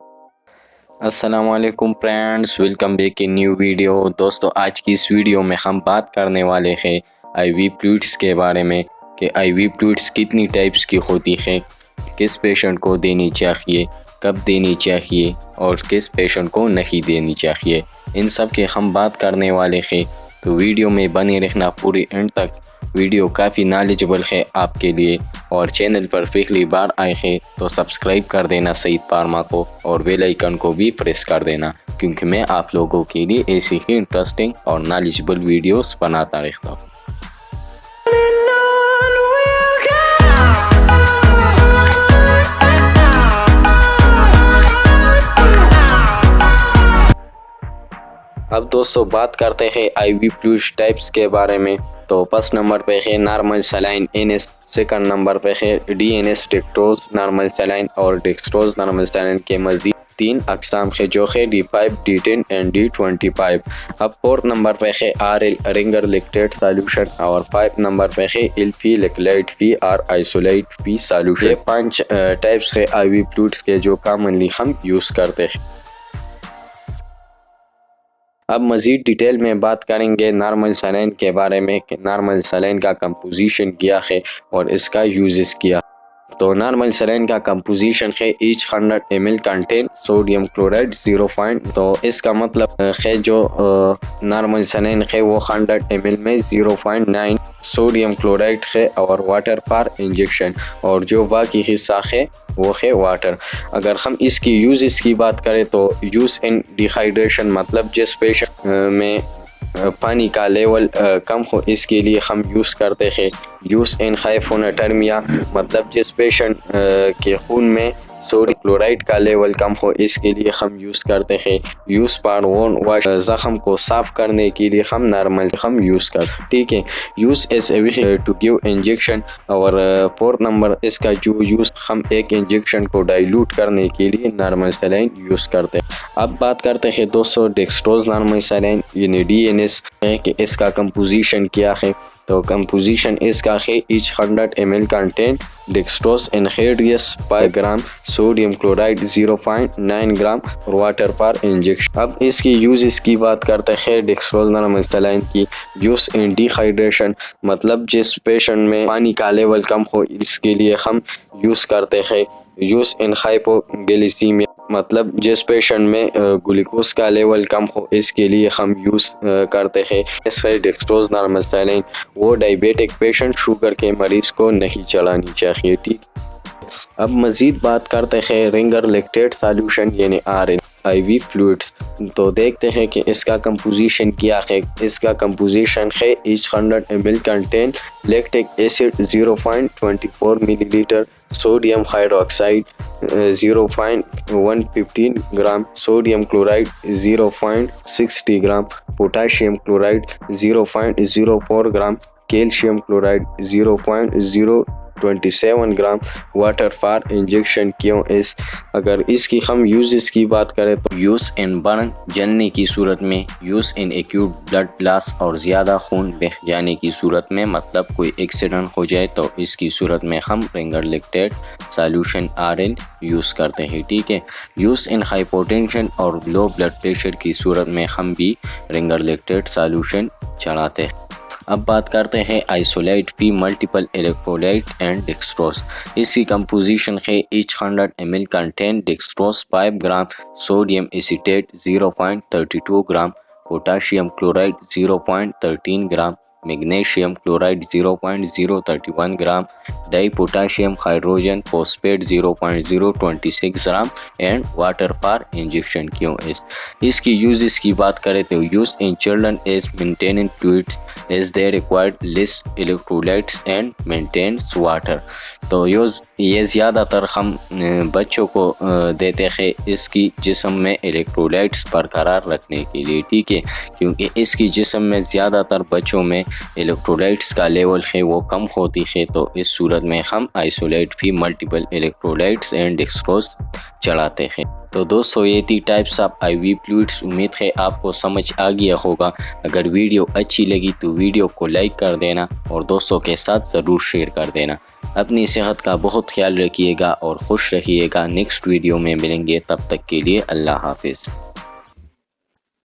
अस्सलाम वालेकुम friends, welcome back in new video. दोस्तों, आज की इस वीडियो में हम बात करने वाले हैं आईवी फ्लूइड्स के बारे में कि आईवी फ्लूइड्स कितनी टाइप्स की होती है, किस पेशेंट को देनी चाहिए, कब देनी चाहिए और किस पेशेंट को नहीं देनी चाहिए, इन सब की हम बात करने वाले हैं। तो वीडियो में बने रहना पूरी एंड तक। वीडियो काफ़ी नॉलेजेबल है आपके लिए, और चैनल पर पहली बार आए हैं तो सब्सक्राइब कर देना सईद पारमा को, और बेल आइकन को भी प्रेस कर देना, क्योंकि मैं आप लोगों के लिए ऐसी ही इंटरेस्टिंग और नॉलेजेबल वीडियोस बनाता रहता हूँ। अब दोस्तों बात करते हैं आईवी फ्लूइड्स टाइप्स के बारे में। तो फर्स्ट नंबर पे है normal saline NS, second number पे है DNS डेक्सट्रोज नॉर्मल सलाइन, और डेक्सट्रोज नॉर्मल सलाइन के मज़ीद 3 अक़साम है जो है D5, D10 एंड D25। अब फोर्थ नंबर पे है RL रिंगर लैक्टेट सॉल्यूशन, और 5 नंबर पे है इल्फी लिक्लाइट फी और आइसोलेट फी सॉल्यूशन। ये 5 टाइप्स है आईवी फ्लूइड्स के जो कॉमनली हम यूज़ करते हैं। अब मज़ीद डिटेल में बात करेंगे नॉर्मल सलाइन के बारे में कि नॉर्मल सलाइन का कंपोजिशन क्या है और इसका यूजेस क्या। तो नॉर्मल सलाइन का कंपोजिशन है each 100 ml contain sodium chloride 0. तो इसका मतलब है जो नॉर्मल सलाइन है वो 100 ml में 0.9 सोडियम क्लोराइड है और वाटर फॉर इंजेक्शन, और जो बाकी हिस्सा है वो है वाटर। अगर हम इसकी यूज़ की बात करें तो यूज़ इन डिहाइड्रेशन, मतलब जिस पेशेंट में पानी का लेवल कम हो इसके लिए हम यूज़ करते हैं। यूज़ इन हाइपोनेटर्मिया, मतलब जिस पेशेंट के खून में सोडियम क्लोराइड का लेवल कम हो इसके लिए हम यूज़ करते हैं। यूज़ पर वोन वाश, ज़ख्म को साफ़ करने के लिए हम नॉर्मल हम यूज़ करते हैं, ठीक है। Use as a to give injection, और फोर्थ नंबर इसका जो यूज़ हम एक इंजेक्शन को डाइल्यूट करने के लिए नॉर्मल सलाइन यूज़ करते हैं। अब बात करते हैं दोस्तों डेक्सट्रोज नॉर्मल सलाइन यानी DNS है कि इसका कंपोजिशन क्या है। तो कंपोजिशन इसका है each 100 ml contain dextrose एनहेडियस 5 gram, sodium chloride 0.9 ग्राम और वाटर पर इंजेक्शन। अब इसकी यूज़ की बात करते हैं डेक्सट्रोज नॉर्मल सलाइन की। यूज़ इन डिहाइड्रेशन, मतलब जिस पेशेंट में पानी का लेवल कम हो इसके लिए हम यूज़ करते हैं। यूज़ इन हाइपोग्लाइसीमिया, मतलब जिस पेशेंट में ग्लूकोज का लेवल कम हो इसके लिए हम यूज़ करते हैं। इससे डेक्सट्रोज नॉर्मल सलाइन वो डायबिटिक पेशेंट, शुगर के मरीज़ को नहीं चलानी चाहिए, ठीक। अब मज़ीद बात करते हैं रिंगर लैक्टेट सॉल्यूशन यानी RL आईवी फ्लूइड्स। तो देखते हैं कि इसका कंपोजिशन क्या है। इसका कंपोजिशन है each 100 ml contain lactic acid 0.24 millilitre, sodium hydroxide 0.115 gram, sodium chloride 0.60 gram, potassium chloride 0.04 gram, calcium chloride 0.027 gram, water for injection क्यों इस। अगर इसकी हम यूज़ की बात करें तो यूज़ इन बर्न, जलने की सूरत में, use in acute blood loss और ज़्यादा खून बह जाने की सूरत में, मतलब कोई एक्सीडेंट हो जाए तो इसकी सूरत में हम Ringer lactate solution RL use करते हैं, ठीक है। यूज़ इन हाइपोटेंशन और लो ब्लड प्रेशर की सूरत में हम भी रिंगर लैक्टेट सॉल्यूशन चढ़ाते हैं। अब बात करते हैं Isolyte P multiple electrolyte and dextrose. इसकी कंपोजिशन है each 100 ml contain dextrose 5 gram, sodium acetate 0.32 gram, potassium chloride 0.13 gram, magnesium chloride 0.031 gram, di potassium hydrogen phosphate 0.026 gram and water for injection क्यों इस। इसकी यूज़ की बात करें तो use in children as maintaining fluids as they required less electrolytes and maintenance water. तो ये ज़्यादातर हम बच्चों को देते हैं इसकी जिस्म में इलेक्ट्रोलाइट्स बरकरार रखने के लिए, ठीक है, क्योंकि इसकी जिस्म में ज़्यादातर बच्चों में الیکٹرولائٹس کا لیول ہے وہ کم ہوتی ہے، تو اس صورت میں ہم آئسولیٹ بھی ملٹیپل الیکٹرولائٹس اینڈ ڈیکسٹروز چڑھاتے ہیں۔ تو دوستو یہ تھی types of I V fluids, امید ہے آپ کو سمجھ آ گیا ہوگا۔ اگر ویڈیو اچھی لگی تو ویڈیو کو لائک کر دینا اور دوستوں کے ساتھ ضرور شیئر کر دینا۔ اپنی صحت کا بہت خیال رکھیے گا اور خوش رہیے گا۔ نیکسٹ ویڈیو میں ملیں گے، تب تک کے لیے اللہ حافظ۔